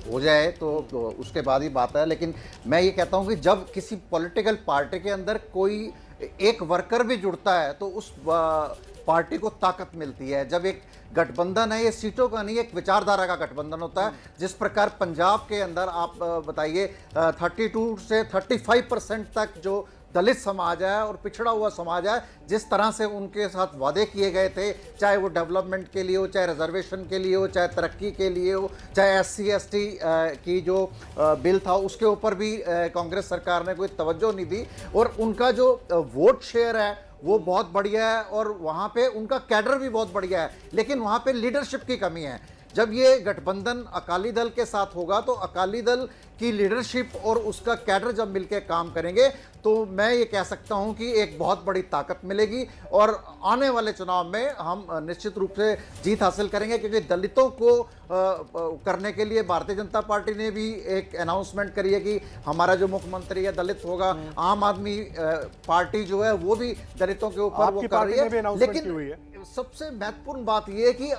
हो जाए तो उसके बाद ही बात है। लेकिन मैं ये कहता हूं कि जब किसी पॉलिटिकल पार्टी के अंदर कोई एक वर्कर भी जुड़ता है तो उस पार्टी को ताकत मिलती है। जब एक गठबंधन है, ये सीटों का नहीं, एक विचारधारा का गठबंधन होता है। जिस प्रकार पंजाब के अंदर आप बताइए 32 से 35% तक जो दलित समाज है और पिछड़ा हुआ समाज है, जिस तरह से उनके साथ वादे किए गए थे, चाहे वो डेवलपमेंट के लिए हो, चाहे रिजर्वेशन के लिए हो, चाहे तरक्की के लिए हो, चाहे SC ST की जो बिल था उसके ऊपर भी कांग्रेस सरकार ने कोई तवज्जो नहीं दी। और उनका जो वोट शेयर है वो बहुत बढ़िया है और वहाँ पे उनका कैडर भी बहुत बढ़िया है, लेकिन वहाँ पे लीडरशिप की कमी है। जब ये गठबंधन अकाली दल के साथ होगा तो अकाली दल की लीडरशिप और उसका कैडर जब मिलकर काम करेंगे तो मैं ये कह सकता हूं कि एक बहुत बड़ी ताकत मिलेगी और आने वाले चुनाव में हम निश्चित रूप से जीत हासिल करेंगे। क्योंकि दलितों को करने के लिए भारतीय जनता पार्टी ने भी एक अनाउंसमेंट करी है कि हमारा जो मुख्यमंत्री है दलित होगा। आम आदमी पार्टी जो है वो भी दलितों के ऊपर वो कर रही है। लेकिन सबसे महत्वपूर्ण बात यह है कि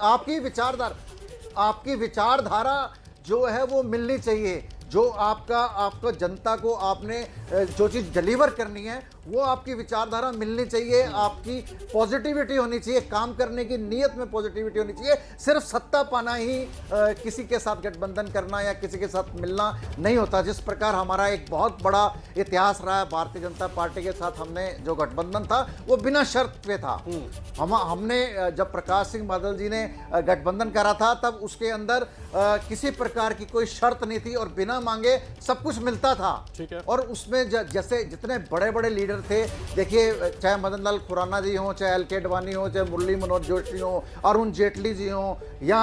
आपकी विचारधारा जो है वो मिलनी चाहिए। जो आपको जनता को आपने जो चीज़ डिलीवर करनी है वो आपकी विचारधारा मिलनी चाहिए, आपकी पॉजिटिविटी होनी चाहिए, काम करने की नीयत में पॉजिटिविटी होनी चाहिए। सिर्फ सत्ता पाना ही किसी के साथ गठबंधन करना या किसी के साथ मिलना नहीं होता। जिस प्रकार हमारा एक बहुत बड़ा इतिहास रहा है, भारतीय जनता पार्टी के साथ हमने जो गठबंधन था वो बिना शर्त पे था। हमने जब प्रकाश सिंह बादल जी ने गठबंधन करा था तब उसके अंदर किसी प्रकार की कोई शर्त नहीं थी और बिना मांगे सब कुछ मिलता था। और उसमें जैसे जितने बड़े बड़े लीडर थे, देखिए चाहे मदन लाल खुराना जी हों, चाहे LK अडवाणी हो, चाहे मुरली मनोहर जोशी हो, अरुण जेटली जी हों या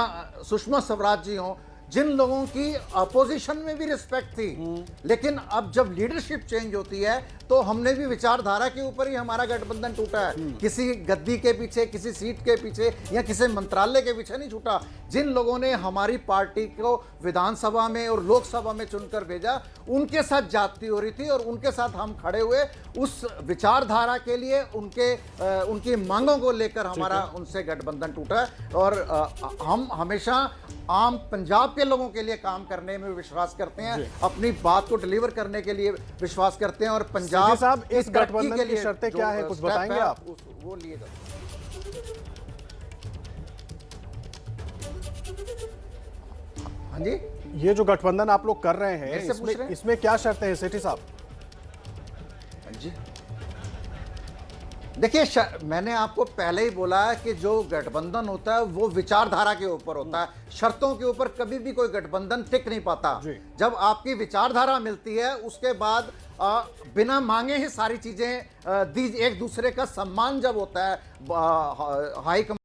सुषमा स्वराज जी हों, जिन लोगों की अपोजिशन में भी रिस्पेक्ट थी, लेकिन अब जब लीडरशिप चेंज होती है तो हमने भी विचारधारा के ऊपर ही हमारा गठबंधन टूटा है। किसी गद्दी के पीछे, किसी सीट के पीछे या किसी मंत्रालय के पीछे नहीं छूटा। जिन लोगों ने हमारी पार्टी को विधानसभा में और लोकसभा में चुनकर भेजा उनके साथ जाति हो रही थी और उनके साथ हम खड़े हुए उस विचारधारा के लिए, उनकी मांगों को लेकर हमारा उनसे गठबंधन टूटा है। और हम हमेशा आम पंजाब के लोगों के लिए काम करने में विश्वास करते हैं, अपनी बात को डिलीवर करने के लिए विश्वास करते हैं। और पंजाब साहब इस गठबंधन की शर्तें क्या है, कुछ बताएंगे आप? वो लिए हाँ जी, ये जो गठबंधन आप लोग कर रहे हैं इसमें क्या शर्तें हैं सेठी साहब? हाँ जी, देखिए मैंने आपको पहले ही बोला है कि जो गठबंधन होता है वो विचारधारा के ऊपर होता है। शर्तों के ऊपर कभी भी कोई गठबंधन टिक नहीं पाता। जब आपकी विचारधारा मिलती है उसके बाद बिना मांगे ही सारी चीजें एक दूसरे का सम्मान जब होता है, हाई